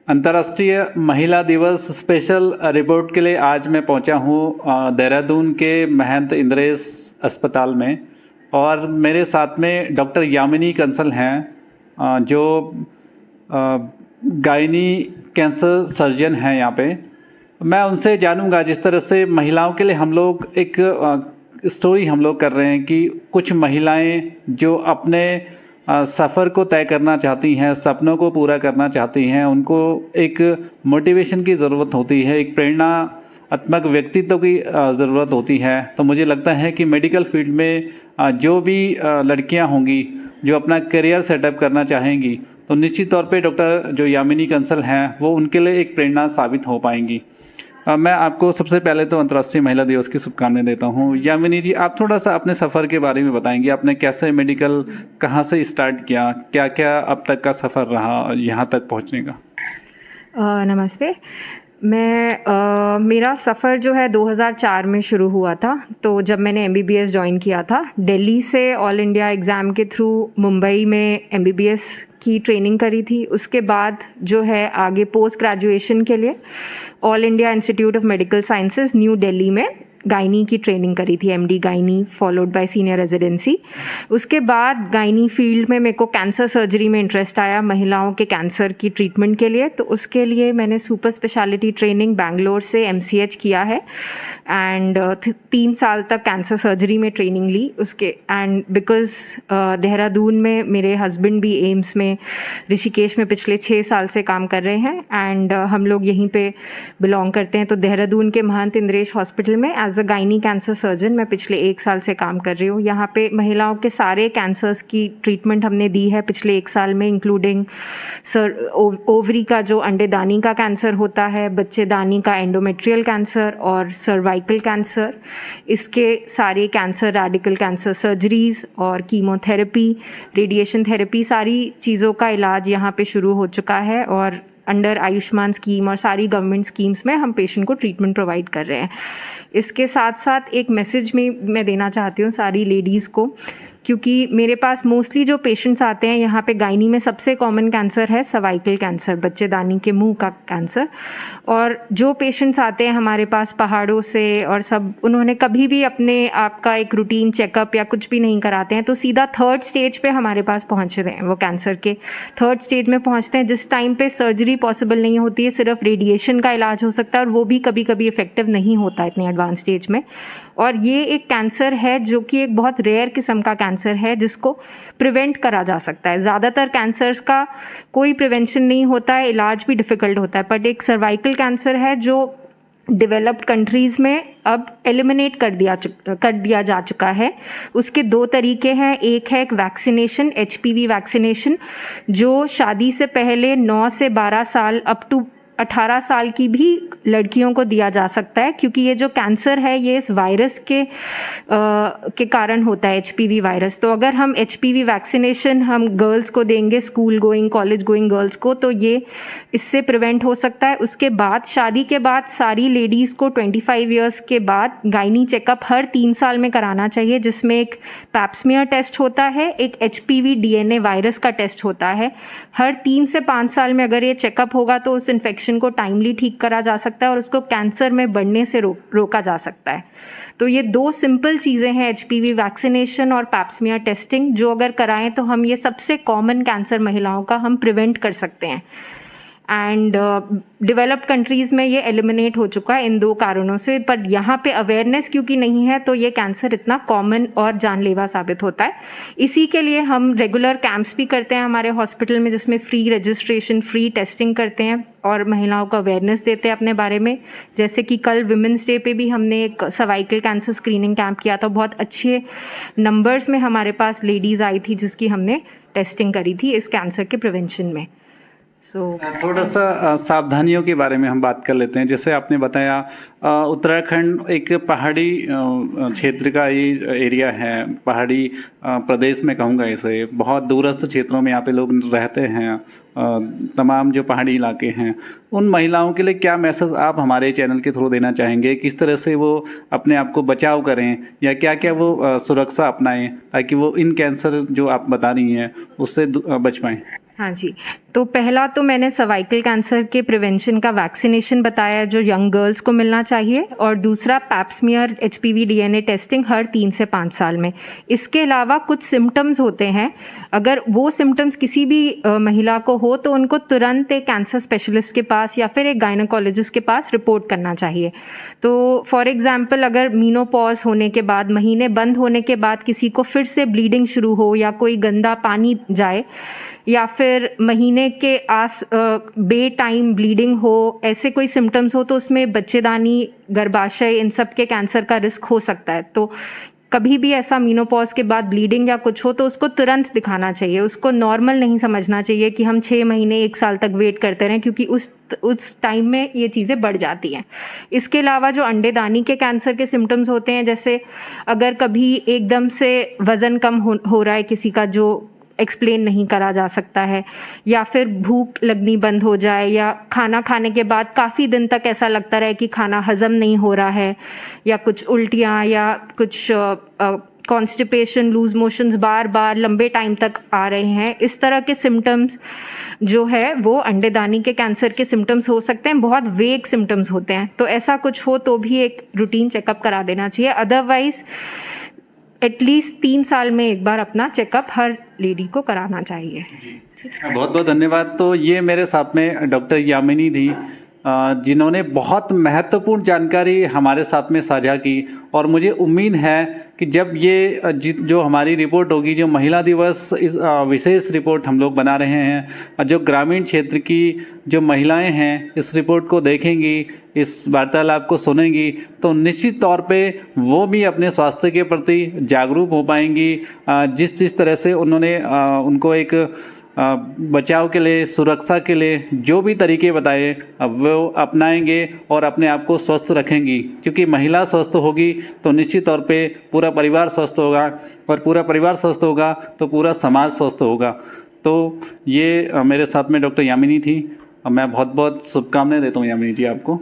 अंतर्राष्ट्रीय महिला दिवस स्पेशल रिपोर्ट के लिए आज मैं पहुंचा हूं देहरादून के महंत इंद्रेश अस्पताल में। और मेरे साथ में डॉक्टर यामिनी कंसल हैं जो गायनी कैंसर सर्जन हैं यहाँ पे। मैं उनसे जानूंगा, जिस तरह से महिलाओं के लिए हम लोग एक स्टोरी हम लोग कर रहे हैं कि कुछ महिलाएं जो अपने सफ़र को तय करना चाहती हैं, सपनों को पूरा करना चाहती हैं, उनको एक मोटिवेशन की ज़रूरत होती है, एक प्रेरणात्मक व्यक्तित्व की ज़रूरत होती है। तो मुझे लगता है कि मेडिकल फील्ड में जो भी लड़कियां होंगी जो अपना करियर सेटअप करना चाहेंगी, तो निश्चित तौर पे डॉक्टर जो यामिनी कंसल हैं वो उनके लिए एक प्रेरणा साबित हो पाएंगी। मैं आपको सबसे पहले तो अंतर्राष्ट्रीय महिला दिवस की शुभकामनाएं देता हूं। यामिनी जी, आप थोड़ा सा अपने सफ़र के बारे में बताएंगे। आपने कैसे मेडिकल कहां से स्टार्ट किया, क्या क्या अब तक का सफ़र रहा यहां तक पहुंचने का? नमस्ते। मेरा सफ़र जो है 2004 में शुरू हुआ था। तो जब मैंने MBBS ज्वाइन किया था, दिल्ली से ऑल इंडिया एग्ज़ाम के थ्रू मुंबई में MBBS की ट्रेनिंग करी थी। उसके बाद जो है आगे पोस्ट ग्रेजुएशन के लिए all India institute of medical sciences new Delhi में गायनी की ट्रेनिंग करी थी, MD gynae followed by senior residency. उसके बाद गायनी फील्ड में मेरे को कैंसर सर्जरी में इंटरेस्ट आया, महिलाओं के कैंसर की ट्रीटमेंट के लिए। तो उसके लिए मैंने सुपर स्पेशलिटी ट्रेनिंग बैंगलोर से MCH किया है एंड 3 साल तक कैंसर सर्जरी में ट्रेनिंग ली उसके। एंड बिकॉज देहरादून में मेरे हस्बैंड भी एम्स में ऋषिकेश में पिछले 6 साल से काम कर रहे हैं एंड हम लोग यहीं पे बिलोंग करते हैं। तो देहरादून के महंत इंद्रेश हॉस्पिटल में as a gynae cancer surgeon मैं पिछले 1 साल से काम कर रही हूँ। यहाँ पे महिलाओं के सारे कैंसर्स की ट्रीटमेंट हमने दी है पिछले 1 साल में, इंक्लूडिंग ओवरी का जो अंडेदानी का कैंसर होता है, बच्चेदानी का एंडोमेट्रियल कैंसर और सर्वाइकल कैंसर, इसके सारे कैंसर, रेडिकल कैंसर सर्जरीज और कीमोथेरेपी, रेडिएशन थेरेपी, सारी चीज़ों का इलाज यहाँ पे शुरू हो चुका है। और अंडर आयुष्मान स्कीम और सारी गवर्नमेंट स्कीम्स में हम पेशेंट को ट्रीटमेंट प्रोवाइड कर रहे हैं। इसके साथ साथ एक मैसेज में मैं देना चाहती हूँ सारी लेडीज़ को, क्योंकि मेरे पास मोस्टली जो पेशेंट्स आते हैं यहाँ पे गायनी में सबसे कॉमन कैंसर है सर्वाइकल कैंसर, बच्चेदानी के मुंह का कैंसर। और जो पेशेंट्स आते हैं हमारे पास पहाड़ों से और सब, उन्होंने कभी भी अपने आप का एक रूटीन चेकअप या कुछ भी नहीं कराते हैं, तो सीधा 3rd स्टेज पे हमारे पास पहुँच रहे हैं। वो कैंसर के 3rd स्टेज में पहुँचते हैं, जिस टाइम पे सर्जरी पॉसिबल नहीं होती है, सिर्फ रेडिएशन का इलाज हो सकता है और वो भी कभी कभी इफेक्टिव नहीं होता है इतने एडवांस स्टेज में। और ये एक कैंसर है जो कि एक बहुत रेयर किस्म का कैंसर है जिसको प्रिवेंट करा जा सकता है। ज़्यादातर कैंसर्स का कोई प्रिवेंशन नहीं होता है, इलाज भी डिफ़िकल्ट होता है, बट एक सर्वाइकल कैंसर है जो डेवलप्ड कंट्रीज़ में अब एलिमिनेट कर दिया जा चुका है। उसके 2 तरीके हैं। एक है एक वैक्सीनेशन, HPV वैक्सीनेशन, जो शादी से पहले 9 से 12 साल अप टू 18 साल की भी लड़कियों को दिया जा सकता है, क्योंकि ये जो कैंसर है ये इस वायरस के कारण होता है, HPV वायरस। तो अगर हम HPV वैक्सीनेशन हम गर्ल्स को देंगे, school going college going girls को, तो ये इससे प्रिवेंट हो सकता है। उसके बाद शादी के बाद सारी लेडीज़ को 25 इयर्स के बाद गायनी चेकअप हर 3 साल में कराना चाहिए, जिसमें एक पैप्समियर टेस्ट होता है, एक HPV DNA वायरस का टेस्ट होता है। हर 3 से 5 साल में अगर ये चेकअप होगा तो उस इन्फेक्शन को टाइमली ठीक करा जा सकता है और उसको कैंसर में बढ़ने से रोका जा सकता है। तो ये 2 सिंपल चीज़ें हैं, HPV वैक्सीनेशन और पैप्समियर टेस्टिंग, जो अगर कराएं तो हम ये सबसे कॉमन कैंसर महिलाओं का हम प्रिवेंट कर सकते हैं। एंड डेवलप्ड कंट्रीज़ में ये एलिमिनेट हो चुका है इन 2 कारणों से, पर यहाँ पे अवेयरनेस क्योंकि नहीं है तो ये कैंसर इतना कॉमन और जानलेवा साबित होता है। इसी के लिए हम रेगुलर कैंप्स भी करते हैं हमारे हॉस्पिटल में, जिसमें फ्री रजिस्ट्रेशन, फ्री टेस्टिंग करते हैं और महिलाओं को अवेयरनेस देते हैं अपने बारे में। जैसे कि कल विमेंस डे पे भी हमने एक सर्वाइकल कैंसर स्क्रीनिंग कैंप किया था। बहुत अच्छे नंबर्स में हमारे पास लेडीज़ आई थी जिसकी हमने टेस्टिंग करी थी इस कैंसर के प्रिवेंशन में। थोड़ा सा सावधानियों के बारे में हम बात कर लेते हैं। जैसे आपने बताया उत्तराखंड एक पहाड़ी क्षेत्र का ही एरिया है, पहाड़ी प्रदेश में कहूँगा इसे, बहुत दूरस्थ क्षेत्रों में यहाँ पे लोग रहते हैं, तमाम जो पहाड़ी इलाके हैं। उन महिलाओं के लिए क्या मैसेज आप हमारे चैनल के थ्रू देना चाहेंगे? किस तरह से वो अपने आप को बचाव करें या क्या क्या वो सुरक्षा अपनाएं ताकि वो इन कैंसर जो आप बता रही हैं उससे बच पाएँ? हाँ जी, तो पहला तो मैंने सर्वाइकल कैंसर के प्रिवेंशन का वैक्सीनेशन बताया जो यंग गर्ल्स को मिलना चाहिए, और दूसरा पैप्समियर HPV DNA टेस्टिंग हर 3 से 5 साल में। इसके अलावा कुछ सिम्टम्स होते हैं, अगर वो सिम्टम्स किसी भी महिला को हो तो उनको तुरंत एक कैंसर स्पेशलिस्ट के पास या फिर एक गायनोकोलॉजिस्ट के पास रिपोर्ट करना चाहिए। तो फॉर एग्जांपल अगर मीनोपॉज होने के बाद, महीने बंद होने के बाद किसी को फिर से ब्लीडिंग शुरू हो या कोई गंदा पानी जाए या फिर महीने के बे टाइम ब्लीडिंग हो, ऐसे कोई सिम्टम्स हो तो उसमें बच्चेदानी, गर्भाशय, इन सब के कैंसर का रिस्क हो सकता है। तो कभी भी ऐसा मीनोपॉज के बाद ब्लीडिंग या कुछ हो तो उसको तुरंत दिखाना चाहिए, उसको नॉर्मल नहीं समझना चाहिए कि हम 6 महीने 1 साल तक वेट करते रहें, क्योंकि उस टाइम में ये चीज़ें बढ़ जाती हैं। इसके अलावा जो अंडेदानी के कैंसर के सिम्टम्स होते हैं, जैसे अगर कभी एकदम से वज़न कम हो रहा है किसी का जो एक्सप्लेन नहीं करा जा सकता है, या फिर भूख लगनी बंद हो जाए, या खाना खाने के बाद काफ़ी दिन तक ऐसा लगता रहे कि खाना हजम नहीं हो रहा है, या कुछ उल्टियाँ या कुछ कॉन्स्टिपेशन, लूज मोशंस बार बार लंबे टाइम तक आ रहे हैं, इस तरह के सिम्टम्स जो है वो अंडेदानी के कैंसर के सिम्टम्स हो सकते हैं। बहुत वेग सिम्टम्स होते हैं, तो ऐसा कुछ हो तो भी एक रूटीन चेकअप करा देना चाहिए। अदरवाइज एटलीस्ट 3 साल में एक बार अपना चेकअप हर लेडी को कराना चाहिए। बहुत बहुत धन्यवाद। तो ये मेरे साथ में डॉक्टर यामिनी थी, जिन्होंने बहुत महत्वपूर्ण जानकारी हमारे साथ में साझा की, और मुझे उम्मीद है कि जब ये जो हमारी रिपोर्ट होगी, जो महिला दिवस इस विशेष रिपोर्ट हम लोग बना रहे हैं, और जो ग्रामीण क्षेत्र की जो महिलाएं हैं इस रिपोर्ट को देखेंगी, इस वार्तालाप को सुनेंगी, तो निश्चित तौर पे वो भी अपने स्वास्थ्य के प्रति जागरूक हो पाएंगी। जिस तरह से उन्होंने उनको एक बचाव के लिए, सुरक्षा के लिए जो भी तरीके बताए वो अपनाएंगे और अपने आप को स्वस्थ रखेंगी, क्योंकि महिला स्वस्थ होगी तो निश्चित तौर पे पूरा परिवार स्वस्थ होगा, और पूरा परिवार स्वस्थ होगा तो पूरा समाज स्वस्थ होगा। तो ये मेरे साथ में डॉक्टर यामिनी थी, और मैं बहुत बहुत शुभकामनाएं देता हूँ यामिनी जी आपको।